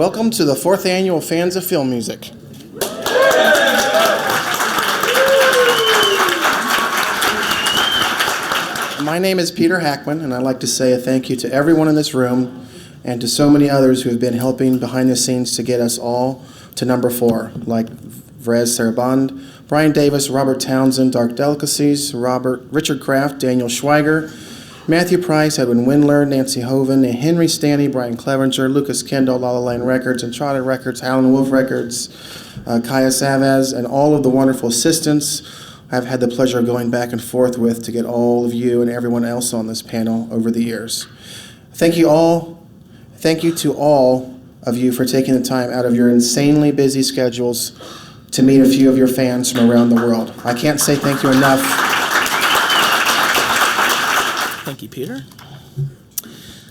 Welcome to the 4th Annual Fans of Film Music. My name is Peter Hackman, and I'd like to say a thank you to everyone in this room and to so many others who have been helping behind the scenes to get us all to number 4, like Varèse Sarabande, Brian Davis, Robert Townsend, Dark Delicacies, Richard Kraft, Daniel Schweiger, Matthew Price, Edwin Windler, Nancy Hoven, Henry Stanley, Brian Clevenger, Lucas Kendall, La La Land Records, Entrada Records, Howlin' Wolf Records, Kaya Savaz, and all of the wonderful assistants I've had the pleasure of going back and forth with to get all of you and everyone else on this panel over the years. Thank you all. Thank you to all of you for taking the time out of your insanely busy schedules to meet a few of your fans from around the world. I can't say thank you enough. Thank you, Peter.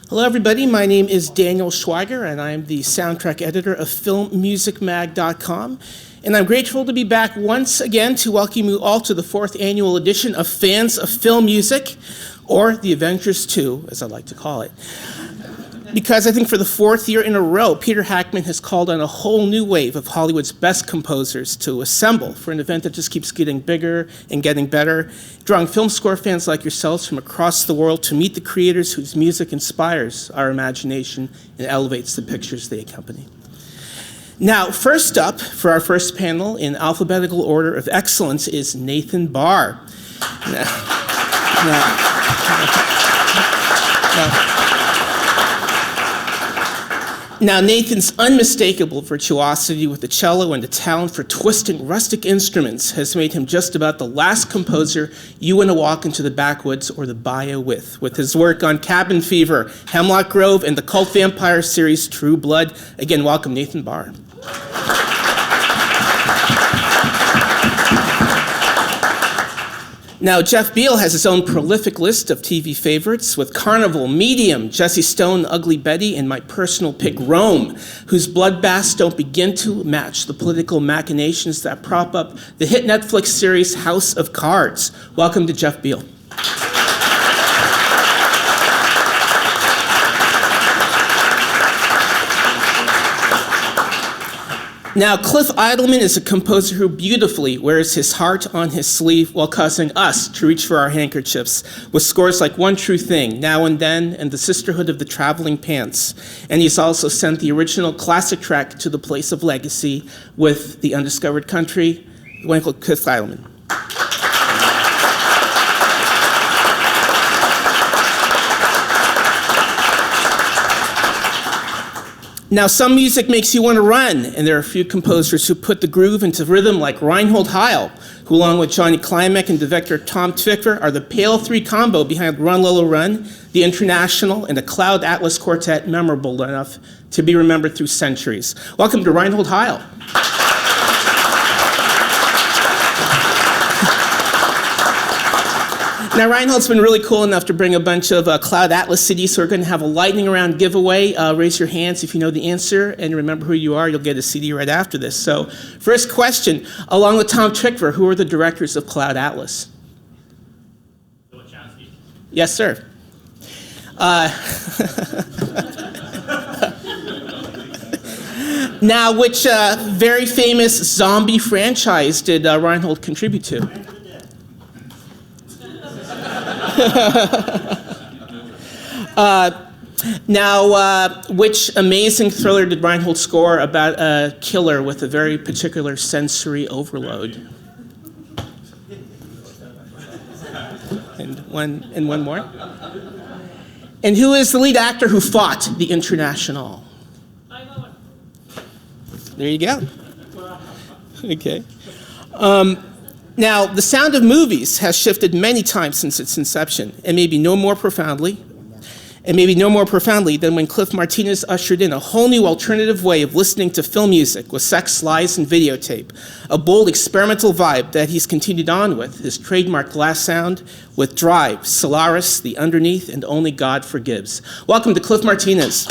Hello, everybody. My name is Daniel Schweiger, and I'm the soundtrack editor of Film.Music.Media. And I'm grateful to be back once again to welcome you all to the 4th annual edition of Fans of Film Music, or the Avengers 2, as I like to call it. Because I think for the 4th year in a row, Peter Hackman has called on a whole new wave of Hollywood's best composers to assemble for an event that just keeps getting bigger and getting better, drawing film score fans like yourselves from across the world to meet the creators whose music inspires our imagination and elevates the pictures they accompany. Now, first up for our first panel in alphabetical order of excellence is Nathan Barr. Now, Nathan's unmistakable virtuosity with the cello and the talent for twisting rustic instruments has made him just about the last composer you want to walk into the backwoods or the bayou with his work on Cabin Fever, Hemlock Grove, and the cult vampire series True Blood. Again, welcome Nathan Barr. Now, Jeff Beal has his own prolific list of TV favorites with Carnival, Medium, Jesse Stone, Ugly Betty, and my personal pick, Rome, whose bloodbaths don't begin to match the political machinations that prop up the hit Netflix series House of Cards. Welcome to Jeff Beal. Now, Cliff Idleman is a composer who beautifully wears his heart on his sleeve while causing us to reach for our handkerchiefs with scores like One True Thing, Now and Then, and The Sisterhood of the Traveling Pants. And he's also sent the original classic track to the place of legacy with The Undiscovered Country, wonderful Cliff Idleman. Now, some music makes you want to run, and there are a few composers who put the groove into rhythm like Reinhold Heil, who along with Johnny Klimek and director Tom Tykwer are the Pale 3 combo behind Run Lola Run, The International, and the Cloud Atlas Quartet, memorable enough to be remembered through centuries. Welcome to Reinhold Heil. Now, Reinhold's been really cool enough to bring a bunch of Cloud Atlas CDs, so we're going to have a lightning round giveaway. Raise your hands if you know the answer, and remember who you are. You'll get a CD right after this. So, first question, along with Tom Tykwer, who are the directors of Cloud Atlas? Yes, sir. Now, which very famous zombie franchise did Reinhold contribute to? Now, which amazing thriller did Reinhold score about a killer with a very particular sensory overload? And one more. And who is the lead actor who fought the International? There you go. Okay. Now, the sound of movies has shifted many times since its inception, and maybe no more profoundly than when Cliff Martinez ushered in a whole new alternative way of listening to film music with sex, lies, and videotape, a bold experimental vibe that he's continued on with, his trademark glass sound, with Drive, Solaris, The Underneath, and Only God Forgives. Welcome to Cliff Martinez.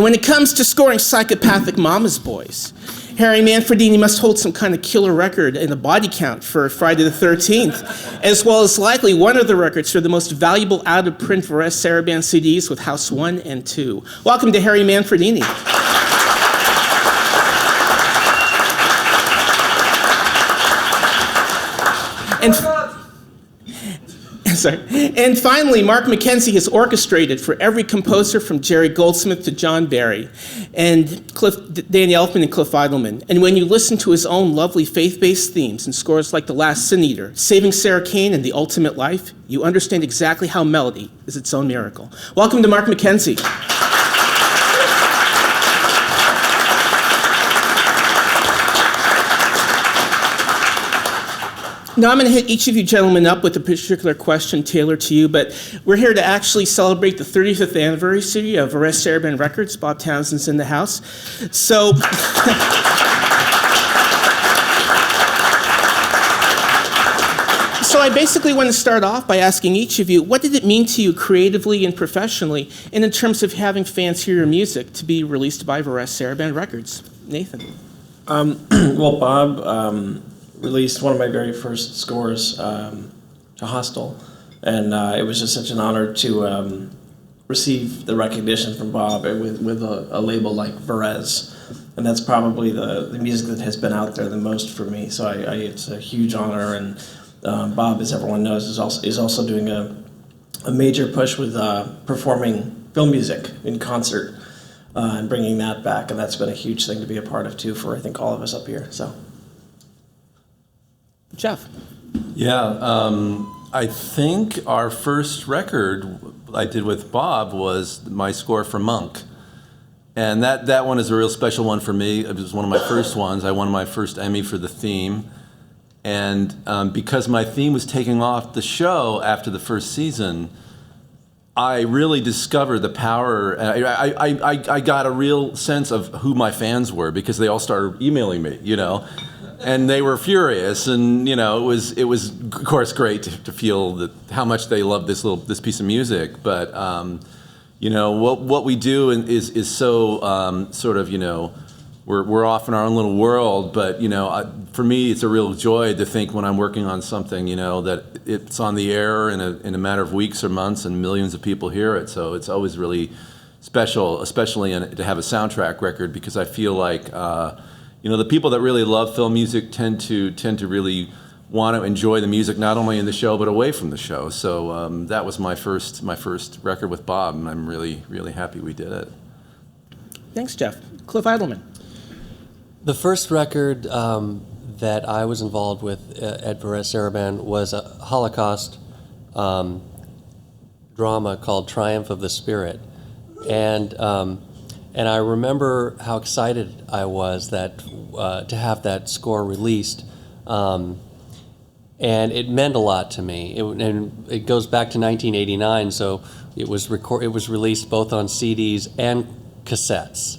And when it comes to scoring psychopathic mama's boys, Harry Manfredini must hold some kind of killer record in the body count for Friday the 13th, as well as likely one of the records for the most valuable out-of-print Varèse Sarabande CDs with House 1 and 2. Welcome to Harry Manfredini. And finally, Mark McKenzie has orchestrated for every composer from Jerry Goldsmith to John Barry, and Danny Elfman and Cliff Idleman. And when you listen to his own lovely faith-based themes and scores like The Last Sin Eater, Saving Sarah Kane, and The Ultimate Life, you understand exactly how melody is its own miracle. Welcome to Mark McKenzie. Now, I'm going to hit each of you gentlemen up with a particular question tailored to you, but we're here to actually celebrate the 35th anniversary of Varèse Sarabande Records. Bob Townsend's in the house. So, I basically want to start off by asking each of you, what did it mean to you creatively and professionally, and in terms of having fans hear your music to be released by Varèse Sarabande Records? Nathan? Well, Bob released one of my very first scores to Hostel, and it was just such an honor to receive the recognition from Bob with a label like Varèse, and that's probably the music that has been out there the most for me. So it's a huge honor, and Bob, as everyone knows, is also doing a major push with performing film music in concert and bringing that back, and that's been a huge thing to be a part of too for I think all of us up here. So. Jeff? Yeah, I think our first record I did with Bob was my score for Monk. And that one is a real special one for me. It was one of my first ones. I won my first Emmy for the theme. And because my theme was taking off the show after the first season, I really discovered the power. I got a real sense of who my fans were because they all started emailing me, you know. And they were furious, and you know, it was of course great to feel that how much they loved this piece of music. But you know, what we do is so sort of, you know, we're off in our own little world. But you know, for me, it's a real joy to think when I'm working on something, you know, that it's on the air in a matter of weeks or months, and millions of people hear it. So it's always really special, especially to have a soundtrack record, because I feel like. You know, the people that really love film music tend to really want to enjoy the music not only in the show but away from the show. So that was my first record with Bob, and I'm really, really happy we did it. Thanks, Jeff. Cliff Idleman. The first record that I was involved with at Varèse Sarabande was a Holocaust drama called Triumph of the Spirit, and I remember how excited I was that to have that score released, and it meant a lot to me. And it goes back to 1989, so it was released both on CDs and cassettes.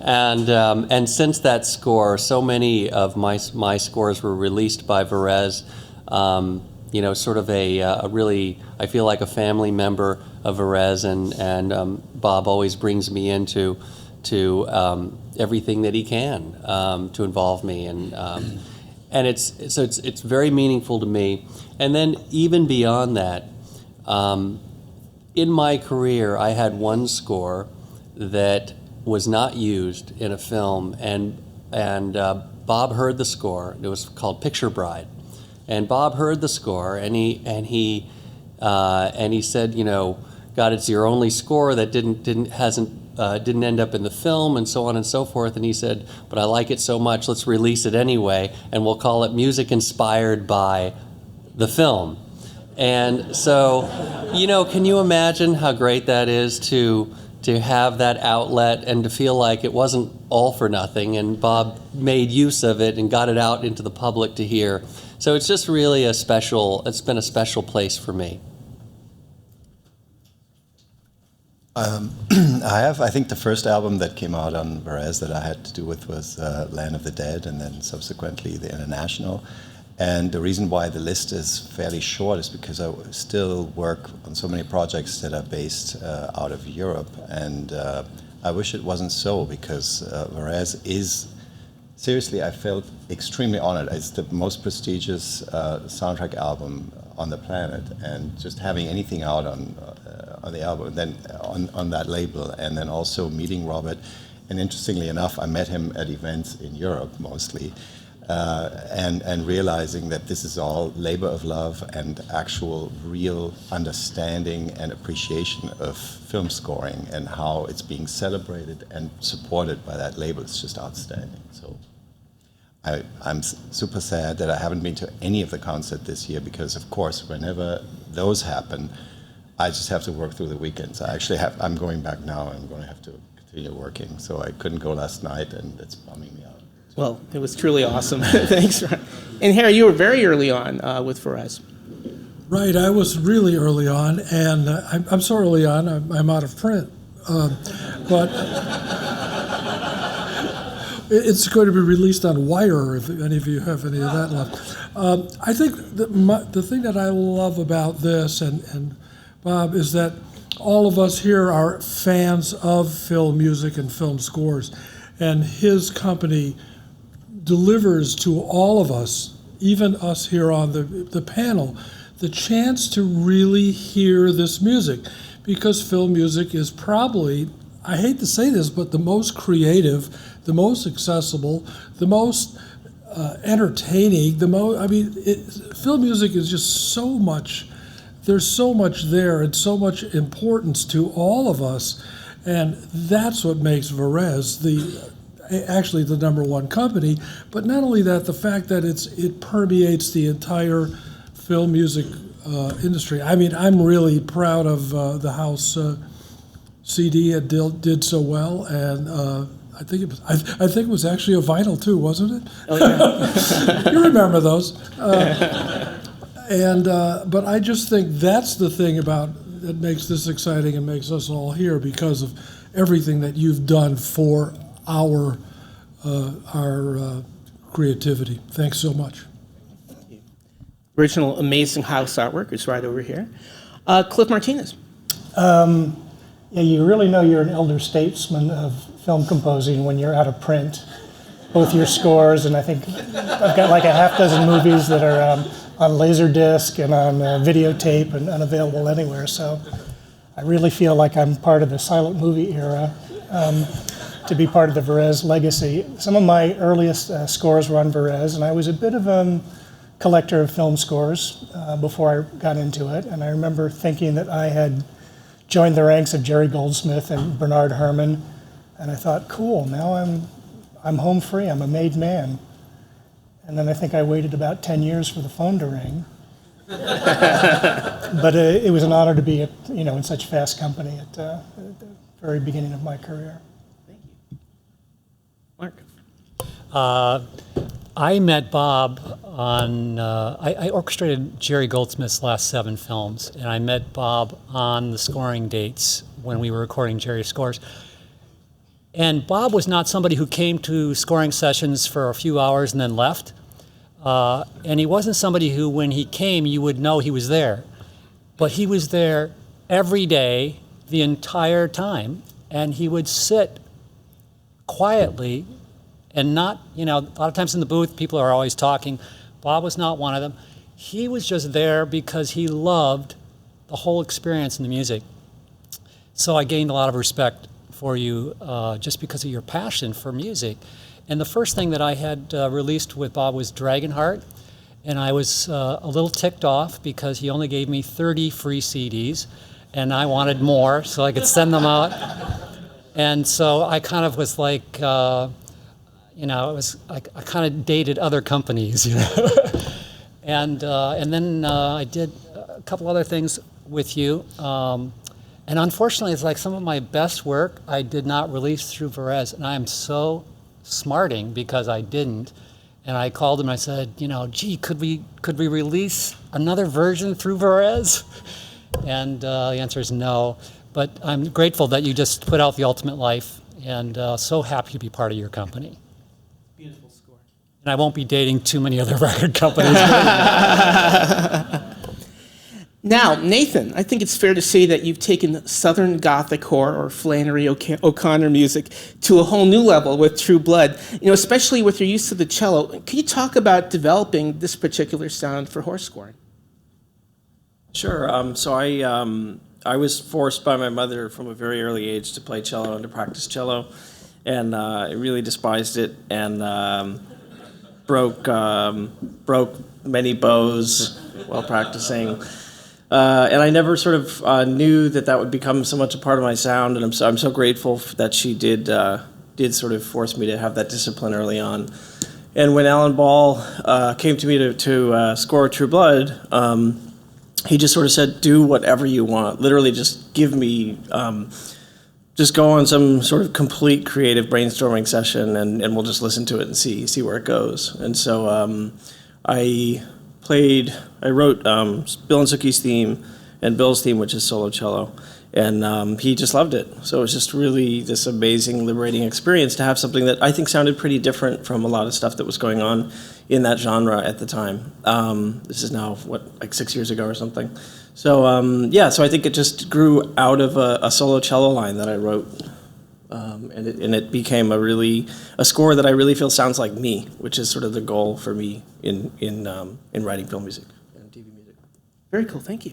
And since that score, so many of my scores were released by Varèse. You know, sort of a really, I feel like a family member of Varèse, and Bob always brings me into everything that he can to involve me, and it's very meaningful to me. And then even beyond that, in my career, I had one score that was not used in a film, and Bob heard the score. It was called Picture Bride. And Bob heard the score, and he said, you know, God, it's your only score that didn't end up in the film, and so on and so forth. And he said, but I like it so much, let's release it anyway, and we'll call it music inspired by the film. And so, you know, can you imagine how great that is to have that outlet and to feel like it wasn't all for nothing, and Bob made use of it and got it out into the public to hear. So it's just really it's been a special place for me. I think the first album that came out on Varèse that I had to do with was Land of the Dead, and then subsequently The International. And the reason why the list is fairly short is because I still work on so many projects that are based out of Europe. And I wish it wasn't so, because Varèse is, seriously, I felt extremely honored. It's the most prestigious soundtrack album on the planet. And just having anything out on the album, then on that label, and then also meeting Robert. And interestingly enough, I met him at events in Europe mostly. And realizing that this is all labor of love and actual real understanding and appreciation of film scoring and how it's being celebrated and supported by that label is just outstanding. So I'm super sad that I haven't been to any of the concerts this year, because of course whenever those happen, I just have to work through the weekends. I'm going back now, and I'm going to have to continue working. So I couldn't go last night, and it's bumming me out. Well, it was truly awesome. Thanks, Ryan. And Harry, you were very early on with Varèse. Right, I was really early on, and I'm so early on, I'm out of print. But it's going to be released on Wire, if any of you have any of that left. I think the thing that I love about this, and Bob, is that all of us here are fans of film music and film scores, and his company delivers to all of us, even us here on the panel, the chance to really hear this music, because film music is probably, I hate to say this, but the most creative, the most accessible, the most entertaining, film music is just so much, there's so much there and so much importance to all of us, and that's what makes Varèse actually the number one company. But not only that, the fact that it permeates the entire film music industry. I mean, I'm really proud of the House CD. It did so well, and I think it was actually a vinyl too, wasn't it? Oh yeah. You remember those? But I just think that's the thing that makes this exciting and makes us all here, because of everything that you've done for our creativity. Thanks so much. Original amazing house artwork is right over here. Cliff Martinez. Yeah, you really know you're an elder statesman of film composing when you're out of print. Both your scores, and I think I've got like a half dozen movies that are on Laserdisc and on videotape and unavailable anywhere. So I really feel like I'm part of the silent movie era. To be part of the Varèse legacy. Some of my earliest scores were on Varèse, and I was a bit of a collector of film scores before I got into it. And I remember thinking that I had joined the ranks of Jerry Goldsmith and Bernard Herrmann, and I thought, cool, now I'm home free, I'm a made man. And then I think I waited about 10 years for the phone to ring. But it was an honor to be in such fast company at the very beginning of my career. Mark. I met Bob on, I orchestrated Jerry Goldsmith's last 7 films, and I met Bob on the scoring dates when we were recording Jerry's scores. And Bob was not somebody who came to scoring sessions for a few hours and then left. And he wasn't somebody who, when he came, you would know he was there. But he was there every day, the entire time, and he would sit quietly and not, a lot of times in the booth, people are always talking. Bob was not one of them. He was just there because he loved the whole experience in the music. So I gained a lot of respect for you just because of your passion for music. And the first thing that I had released with Bob was Dragonheart. And I was a little ticked off because he only gave me 30 free CDs. And I wanted more so I could send them out. And so I kind of was like, I kind of dated other companies, and then I did a couple other things with you. And unfortunately, it's like some of my best work I did not release through Varèse, and I am so smarting because I didn't. And I called him and I said, gee, could we release another version through Varèse? And the answer is no. But I'm grateful that you just put out The Ultimate Life, and so happy to be part of your company. Beautiful score. And and I won't be dating too many other record companies. Now, Nathan, I think it's fair to say that you've taken Southern Gothic horror or Flannery O'Connor music to a whole new level with True Blood, especially with your use of the cello. Can you talk about developing this particular sound for horse scoring? Sure. So I was forced by my mother from a very early age to play cello and to practice cello, and I really despised it and broke many bows while practicing. And I never sort of knew that would become so much a part of my sound, and I'm so grateful that she did sort of force me to have that discipline early on. And when Alan Ball came to me to score True Blood, he just sort of said, "Do whatever you want. Literally, just give me, just go on some sort of complete creative brainstorming session, and we'll just listen to it and see where it goes." And so I wrote Bill and Sookie's theme and Bill's theme, which is solo cello, and he just loved it. So it was just really this amazing, liberating experience to have something that I think sounded pretty different from a lot of stuff that was going on in that genre at the time. This is now, like 6 years ago or something. So so I think it just grew out of a solo cello line that I wrote. And it became a score that I really feel sounds like me, which is sort of the goal for me in writing film music and TV music. Very cool, thank you.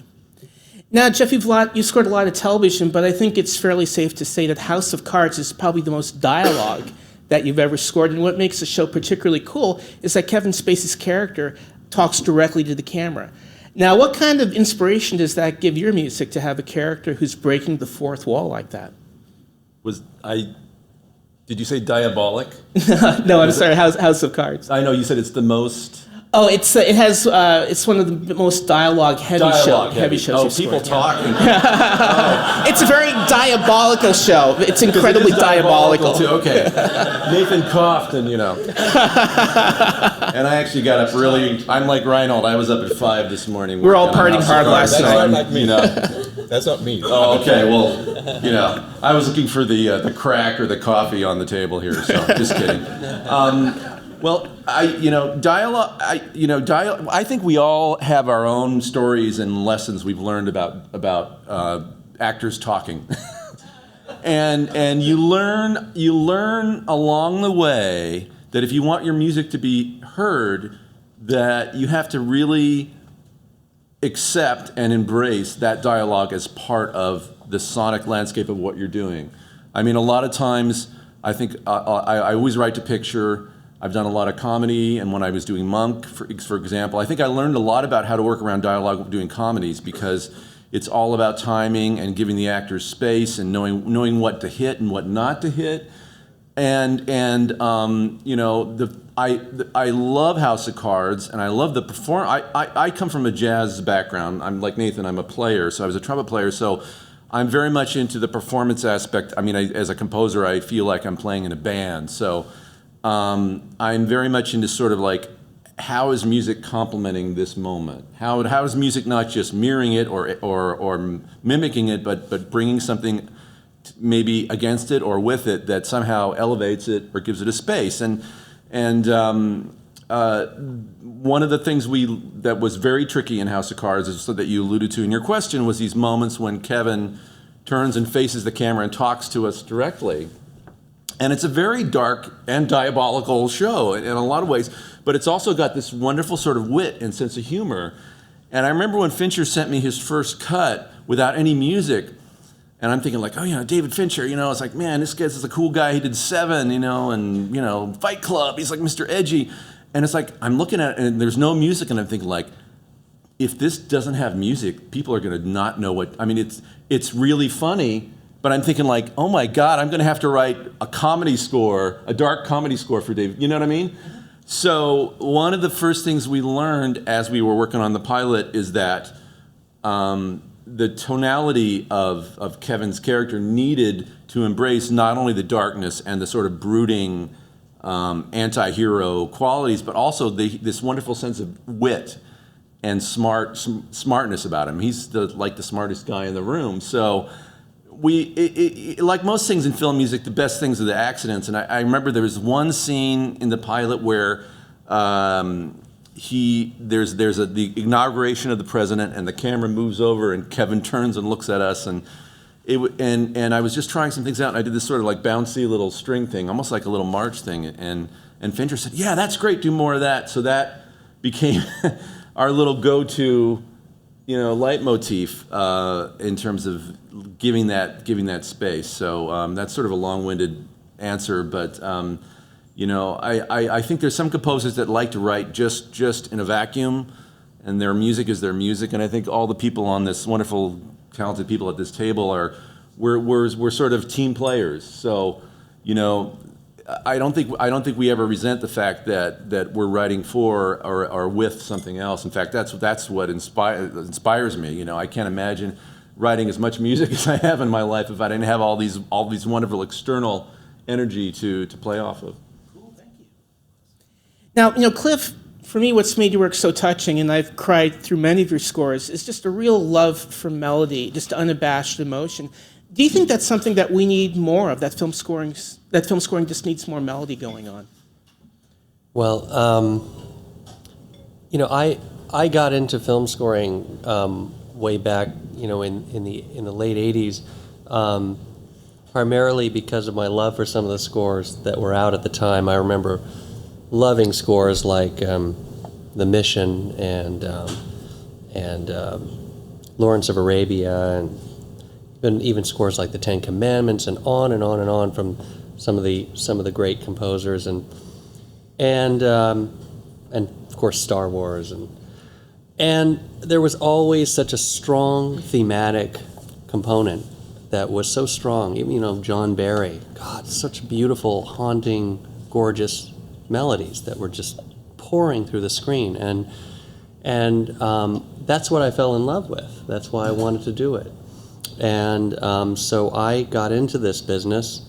Now, Jeff, you scored a lot of television, but I think it's fairly safe to say that House of Cards is probably the most dialogue that you've ever scored. And what makes the show particularly cool is that Kevin Spacey's character talks directly to the camera. Now, what kind of inspiration does that give your music to have a character who's breaking the fourth wall like that? Did you say diabolic? No, I'm sorry, House of Cards. I know you said it's the most. Oh, it's one of the most dialogue-heavy shows. Oh, you've people scored. talking. It's a very diabolical show. It's incredibly diabolical. Too. Okay. Nathan coughed, and and I actually got up really. I'm like Reinhold. I was up at 5 this morning. We're all partying hard last night. Like me. That's not me. Oh, okay. Well, I was looking for the crack or the coffee on the table here. So just kidding. Well, dialogue. I think we all have our own stories and lessons we've learned about actors talking, and you learn along the way that if you want your music to be heard, that you have to really accept and embrace that dialogue as part of the sonic landscape of what you're doing. I mean, a lot of times I think I always write to picture. I've done a lot of comedy, and when I was doing Monk, for example, I think I learned a lot about how to work around dialogue doing comedies, because it's all about timing and giving the actors space and knowing what to hit and what not to hit. I love House of Cards, and I love the I come from a jazz background. I'm like Nathan. I'm a player, so I was a trumpet player. So I'm very much into the performance aspect. I mean, as a composer, I feel like I'm playing in a band. So I'm very much into sort of like, how is music complementing this moment? How is music not just mirroring it or mimicking it, but bringing something maybe against it or with it that somehow elevates it or gives it a space? And one of the things that was very tricky in House of Cards, is so that you alluded to in your question, was these moments when Kevin turns and faces the camera and talks to us directly. And it's a very dark and diabolical show in a lot of ways, but it's also got this wonderful sort of wit and sense of humor. And I remember when Fincher sent me his first cut without any music, and I'm thinking like, David Fincher, it's like, man, this guy's a cool guy. He did Seven, and Fight Club. He's like Mr. Edgy. And it's like, I'm looking at it and there's no music, and I'm thinking like, if this doesn't have music, people are going to not know what, it's really funny. But I'm thinking like, oh my God, I'm going to have to write a comedy score, a dark comedy score for David. You know what I mean? So one of the first things we learned as we were working on the pilot is that the tonality of Kevin's character needed to embrace not only the darkness and the sort of brooding anti-hero qualities, but also this wonderful sense of wit and smartness about him. He's like the smartest guy in the room. So like most things in film music, the best things are the accidents. And I remember there was one scene in the pilot where there's the inauguration of the president, and the camera moves over, and Kevin turns and looks at us, and I was just trying some things out, and I did this sort of like bouncy little string thing, almost like a little march thing, and Fincher said, "Yeah, that's great. Do more of that." So that became our little go-to, leitmotif in terms of giving that space. So that's sort of a long-winded answer, but I think there's some composers that like to write just in a vacuum, and their music is their music. And I think all the people on this wonderful, talented people at this table we're sort of team players. So, I don't think we ever resent the fact that we're writing for or with something else. In fact, that's what inspires me. I can't imagine writing as much music as I have in my life if I didn't have all these wonderful external energy to play off of. Cool, thank you. Now, Cliff, for me, what's made your work so touching, and I've cried through many of your scores, is just a real love for melody, just unabashed emotion. Do you think that's something that we need more of? That film scoring just needs more melody going on. Well, I got into film scoring way back, in the late '80s, primarily because of my love for some of the scores that were out at the time. I remember loving scores like The Mission and Lawrence of Arabia, and even scores like the Ten Commandments, and on and on and on from some of the great composers, and of course Star Wars, and there was always such a strong thematic component that was so strong. John Barry, God, such beautiful, haunting, gorgeous melodies that were just pouring through the screen, and that's what I fell in love with. That's why I wanted to do it. And so I got into this business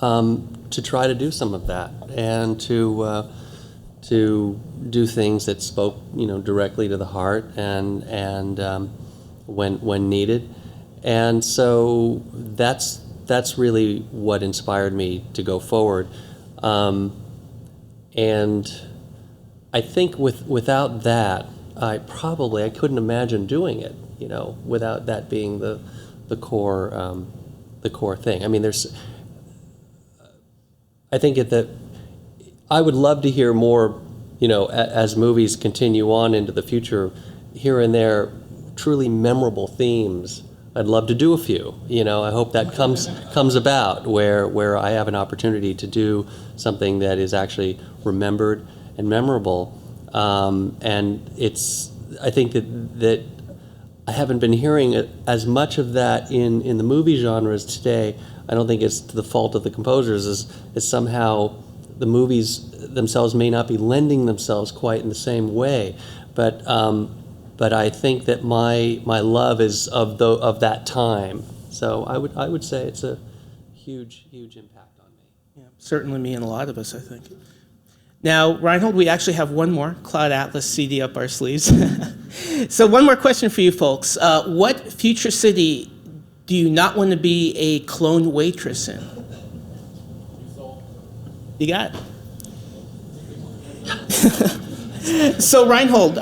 to try to do some of that, and to do things that spoke, directly to the heart, and when needed. And so that's really what inspired me to go forward. And I think without that, I couldn't imagine doing it. Without that being the core thing. I mean, I think that I would love to hear more, as movies continue on into the future, here and there, truly memorable themes. I'd love to do a few. I hope that comes about where I have an opportunity to do something that is actually remembered and memorable. And I think that I haven't been hearing as much of that in the movie genres today. I don't think it's to the fault of the composers, is somehow the movies themselves may not be lending themselves quite in the same way. But I think that my love is of that time. So I would say it's a huge impact on me. Yeah, certainly me and a lot of us, I think. Now, Reinhold, we actually have one more Cloud Atlas CD up our sleeves. So one more question for you folks. What future city do you not want to be a clone waitress in? You got it. So Reinhold,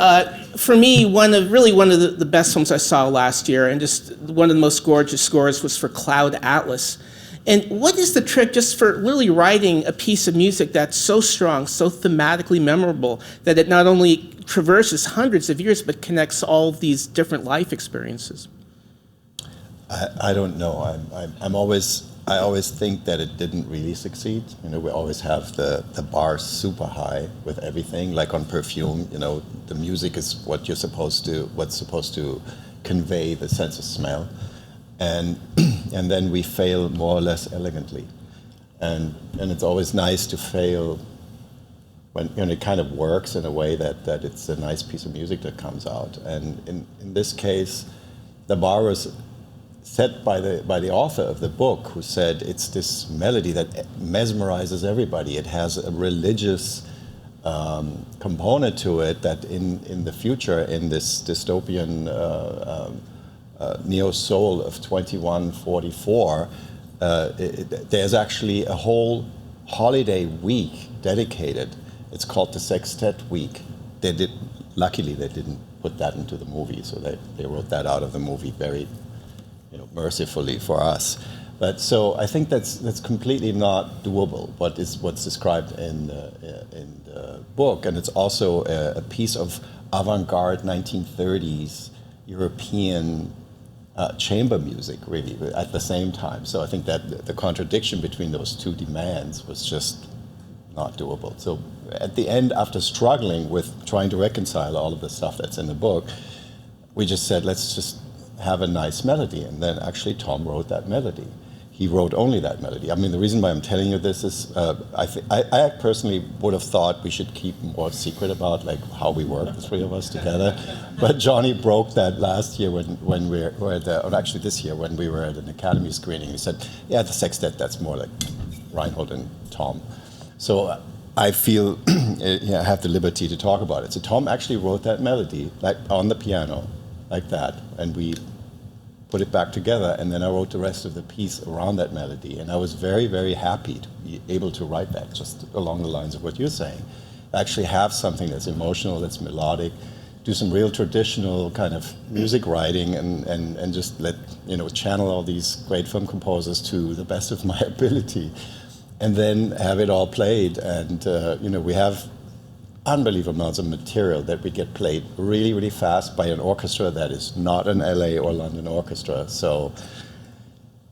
for me, one of the best films I saw last year, and just one of the most gorgeous scores, was for Cloud Atlas. And what is the trick just for really writing a piece of music that's so strong, so thematically memorable, that it not only traverses hundreds of years, but connects all of these different life experiences? I don't know. I always think that it didn't really succeed. We always have the bar super high with everything, like on Perfume. The music is what's supposed to convey the sense of smell. And then we fail more or less elegantly, and it's always nice to fail when it kind of works in a way that it's a nice piece of music that comes out. And in this case, the bar was set by the author of the book, who said it's this melody that mesmerizes everybody. It has a religious component to it that in the future, in this dystopian neo-soul of 2144, there's actually a whole holiday week dedicated It's called the Sextet Week. Luckily, they didn't put that into the movie, so they wrote that out of the movie very, mercifully for us. But so I think that's completely not doable. What's described in the book, and it's also a piece of avant-garde 1930s European chamber music, really, at the same time. So I think that the contradiction between those two demands was just not doable. So at the end, after struggling with trying to reconcile all of the stuff that's in the book, we just said, let's just have a nice melody. And then actually Tom wrote that melody. He wrote only that melody. I mean, the reason why I'm telling you this is I personally would have thought we should keep more secret about like how we work, the three of us together. But Johnny broke that last year when we were at or actually this year when we were at an Academy screening. He said, yeah, the sextet, that's more like Reinhold and Tom. So I feel I have the liberty to talk about it. So Tom actually wrote that melody like on the piano, like that, and we put it back together, and then I wrote the rest of the piece around that melody, and I was very, very happy to be able to write that just along the lines of what you're saying. Actually have something that's emotional, that's melodic, do some real traditional kind of music writing, and just channel all these great film composers to the best of my ability, and then have it all played, and we have unbelievable amounts of material that we get played really, really fast by an orchestra that is not an LA or London orchestra. So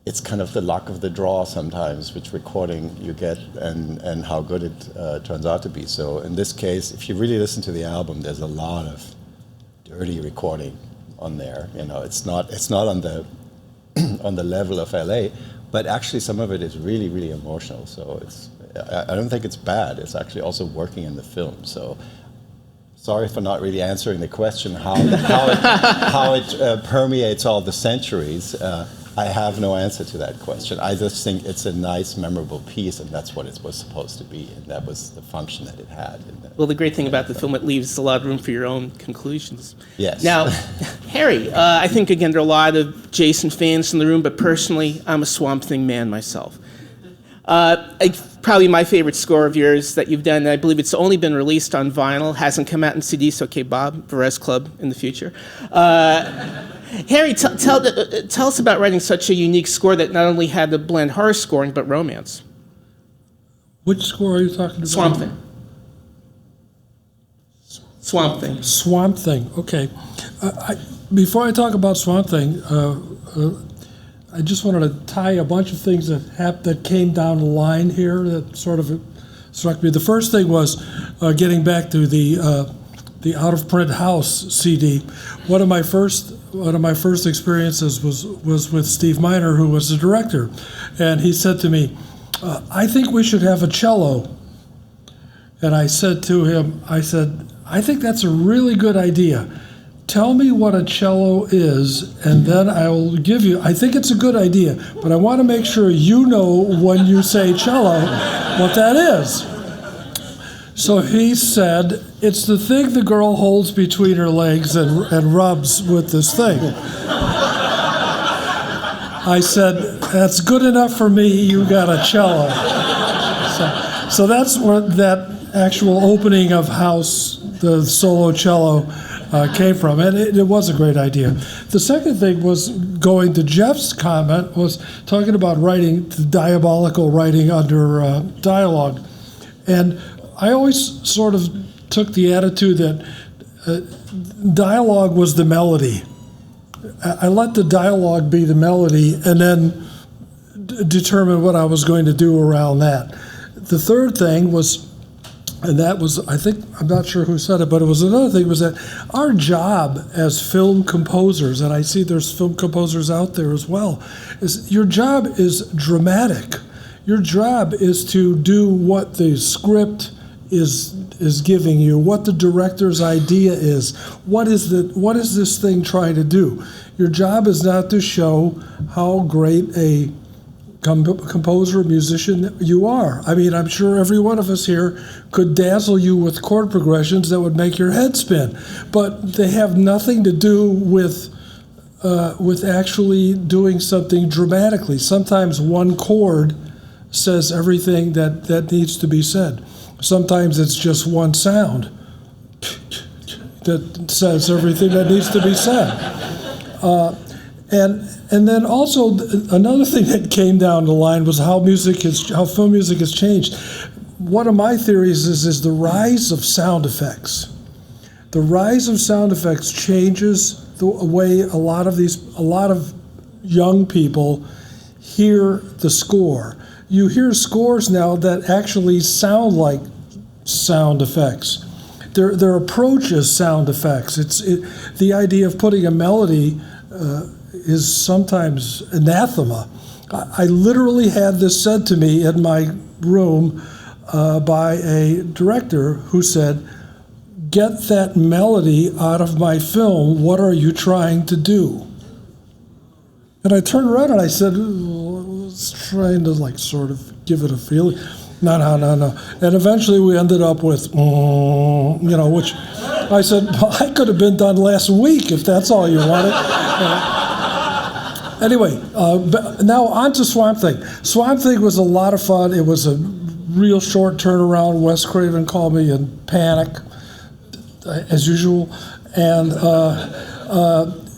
it's kind of the luck of the draw sometimes, which recording you get and how good it turns out to be. So in this case, if you really listen to the album, there's a lot of dirty recording on there. It's not on the on the level of LA, but actually some of it is really, really emotional. So I don't think it's bad. It's actually also working in the film. So sorry for not really answering the question how it permeates all the centuries. I have no answer to that question. I just think it's a nice, memorable piece, and that's what it was supposed to be, and that was the function that it had. Well, the great thing about the film, it leaves a lot of room for your own conclusions. Yes. Now, Harry, I think, again, there are a lot of Jason fans in the room, but personally, I'm a Swamp Thing man myself. Probably my favorite score of yours that you've done, and I believe it's only been released on vinyl, hasn't come out in CD, so okay, Bob, Varèse Club in the future. Harry, tell us about writing such a unique score that not only had to blend horror scoring, but romance. Which score are you talking about? Swamp Thing. Swamp Thing. Swamp Thing, okay. Before I talk about Swamp Thing, I just wanted to tie a bunch of things that came down the line here that sort of struck me. The first thing was getting back to the out-of-print house CD. One of my first experiences was with Steve Miner, who was the director, and he said to me, "I think we should have a cello." And I said to him, "I think that's a really good idea. Tell me what a cello is, and then I will give you, I think it's a good idea, but I want to make sure you know when you say cello what that is." So he said, "It's the thing the girl holds between her legs and rubs with this thing." I said, "That's good enough for me, you got a cello." So that's where that actual opening of House, the solo cello, came from, and it was a great idea. The second thing was going to Jeff's comment, was talking about writing, the diabolical writing under dialogue. And I always sort of took the attitude that dialogue was the melody. I let the dialogue be the melody and then determine what I was going to do around that. The third thing was, and that was, I think, I'm not sure who said it, but it was another thing, was that our job as film composers, and I see there's film composers out there as well, is your job is dramatic. Your job is to do what the script is giving you, what the director's idea is. What is this thing trying to do? Your job is not to show how great a composer, musician you are. I mean, I'm sure every one of us here could dazzle you with chord progressions that would make your head spin, but they have nothing to do with actually doing something dramatically. Sometimes one chord says everything that needs to be said. Sometimes it's just one sound that says everything that needs to be said. And then also another thing that came down the line was how film music has changed. One of my theories is the rise of sound effects. The rise of sound effects changes the way a lot of young people hear the score. You hear scores now that actually sound like sound effects. Their approach is sound effects. The idea of putting a melody is sometimes anathema. I literally had this said to me in my room by a director who said, "Get that melody out of my film. What are you trying to do?" And I turned around and I said, "I was trying to sort of give it a feeling." No. And eventually we ended up with, which I said, I could have been done last week if that's all you wanted. Anyway, now on to Swamp Thing. Swamp Thing was a lot of fun. It was a real short turnaround. Wes Craven called me in panic, as usual, and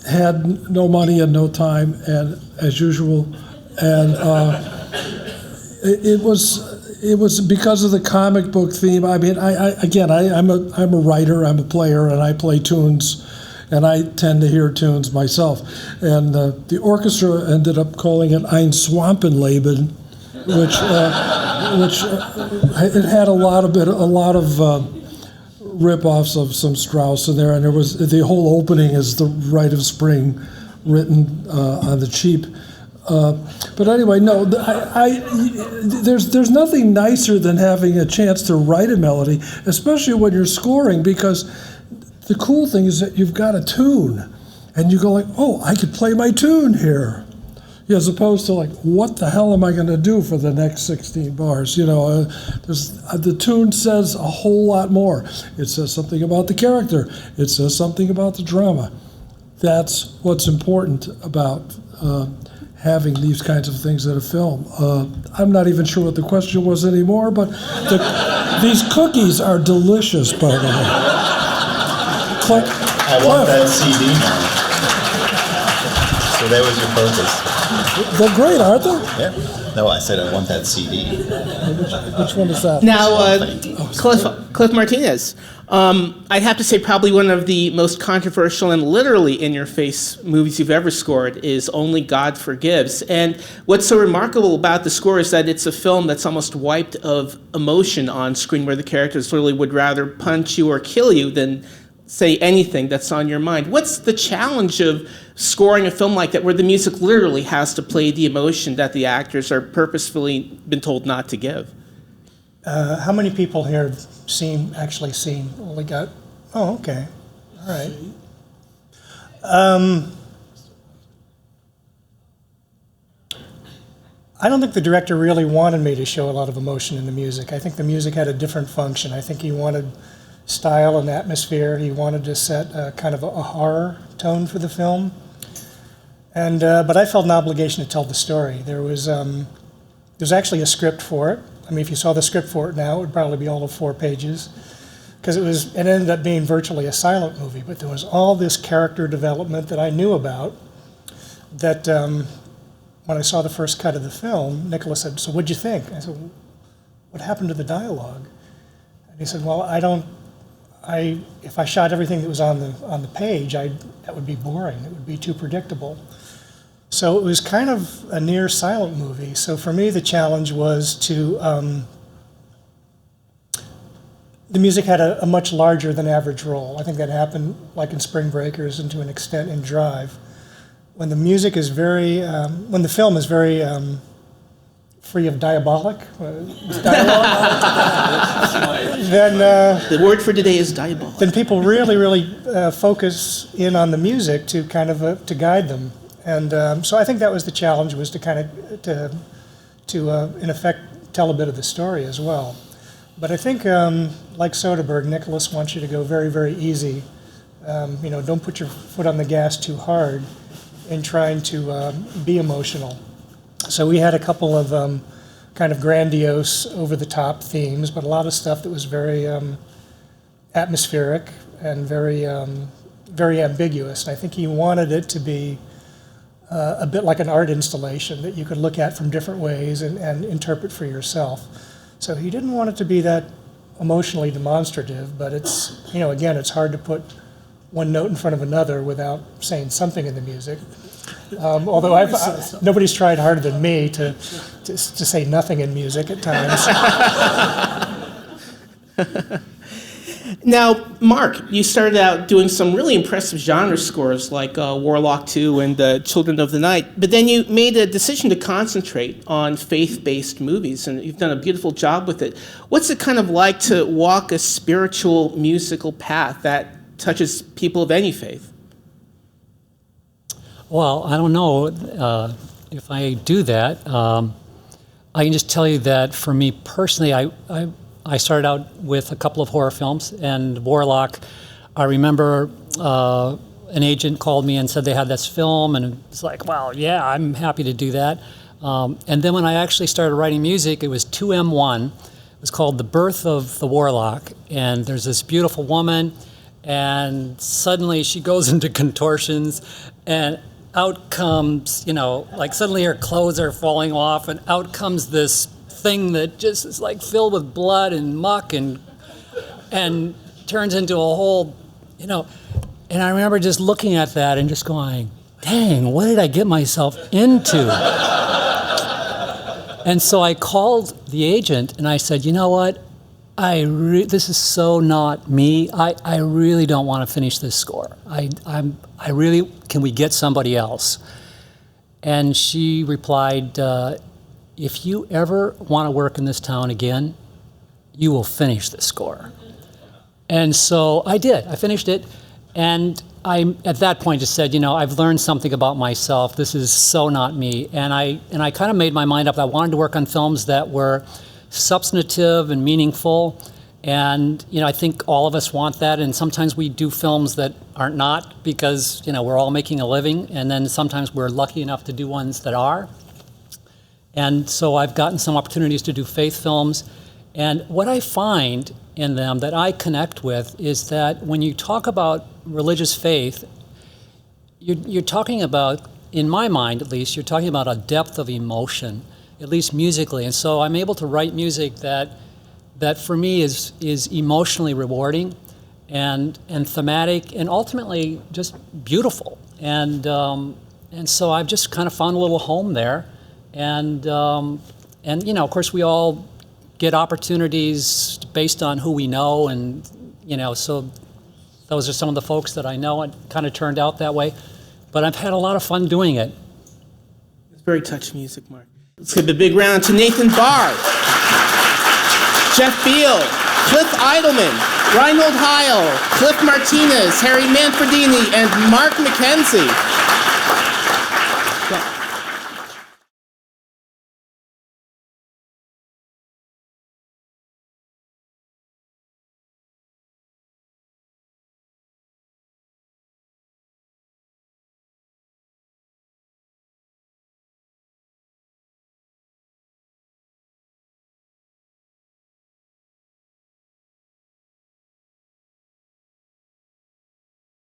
had no money and no time, and as usual, and it was because of the comic book theme. I mean, I'm a writer, I'm a player, and I play tunes, and I tend to hear tunes myself. And the orchestra ended up calling it Ein Swampenleben, which it had a lot of rip-offs of some Strauss in there, and there was the whole opening is the Rite of Spring, written on the cheap. But anyway, no, there's nothing nicer than having a chance to write a melody, especially when you're scoring, because the cool thing is that you've got a tune, and you go like, oh, I could play my tune here, as opposed to what the hell am I going to do for the next 16 bars? The tune says a whole lot more. It says something about the character. It says something about the drama. That's what's important about having these kinds of things in a film. I'm not even sure what the question was anymore, but these cookies are delicious, by the way. I want that CD now. So that was your focus. They're great, aren't they? Yeah. No, I said I want that CD. Which one is that? Now, Cliff Martinez. I'd have to say probably one of the most controversial and literally in-your-face movies you've ever scored is Only God Forgives. And what's so remarkable about the score is that it's a film that's almost wiped of emotion on screen, where the characters literally would rather punch you or kill you than say anything that's on your mind. What's the challenge of scoring a film like that, where the music literally has to play the emotion that the actors are purposefully been told not to give? How many people here have actually seen Only God? Oh, okay. All right. I don't think the director really wanted me to show a lot of emotion in the music. I think the music had a different function. I think he wanted style and atmosphere. He wanted to set a kind of a horror tone for the film. And but I felt an obligation to tell the story. There's actually a script for it. I mean, if you saw the script for it now, it would probably be all of 4 pages, because it ended up being virtually a silent movie. But there was all this character development that I knew about. That when I saw the first cut of the film, Nicholas said, "So what'd you think?" I said, "What happened to the dialogue?" And he said, "Well, if I shot everything that was on the page, that would be boring. It would be too predictable." So it was kind of a near silent movie. So for me, the challenge was to, the music had a much larger than average role. I think that happened like in Spring Breakers and to an extent in Drive. When the music is when the film is very free of diabolic dialogue, then the word for today is diabolic. Then people really focus in on the music to kind of to guide them. And so I think that was the challenge, was to kind of in effect tell a bit of the story as well. But I think like Soderbergh, Nicholas wants you to go very, very easy. Don't put your foot on the gas too hard in trying to be emotional. So we had a couple of kind of grandiose, over-the-top themes, but a lot of stuff that was very atmospheric and very ambiguous. And I think he wanted it to be a bit like an art installation that you could look at from different ways and interpret for yourself. So he didn't want it to be that emotionally demonstrative, but it's, again, it's hard to put one note in front of another without saying something in the music. Although nobody's tried harder than me to say nothing in music at times. Now, Mark, you started out doing some really impressive genre scores like Warlock 2 and Children of the Night, but then you made a decision to concentrate on faith-based movies, and you've done a beautiful job with it. What's it kind of like to walk a spiritual musical path that touches people of any faith? Well, I don't know if I do that. I can just tell you that for me personally, I started out with a couple of horror films, and Warlock, I remember an agent called me and said they had this film, and it's like, well, yeah, I'm happy to do that. And then when I actually started writing music, it was 2M1. It was called The Birth of the Warlock, and there's this beautiful woman, and suddenly she goes into contortions, and out comes, like suddenly her clothes are falling off, and out comes this thing that just is like filled with blood and muck and turns into a whole, and I remember just looking at that and just going, dang, what did I get myself into? And so I called the agent and I said, you know what? This is so not me. I really don't want to finish this score. I really, can we get somebody else? And she replied, if you ever want to work in this town again, you will finish the score. And so I did. I finished it. And I, at that point, just said, I've learned something about myself. This is so not me. And I kind of made my mind up. I wanted to work on films that were substantive and meaningful. And, I think all of us want that. And sometimes we do films that aren't not because, we're all making a living. And then sometimes we're lucky enough to do ones that are. And so I've gotten some opportunities to do faith films. And what I find in them that I connect with is that when you talk about religious faith, you're talking about, in my mind at least, you're talking about a depth of emotion, at least musically. And so I'm able to write music that for me is emotionally rewarding and thematic and ultimately just beautiful. And so I've just kind of found a little home there. And of course, we all get opportunities based on who we know, and so those are some of the folks that I know. It kind of turned out that way, but I've had a lot of fun doing it. It's very touching music, Mark. Let's give a big round to Nathan Barr, Jeff Beal, Cliff Eidelman, Reinhold Heil, Cliff Martinez, Harry Manfredini, and Mark McKenzie.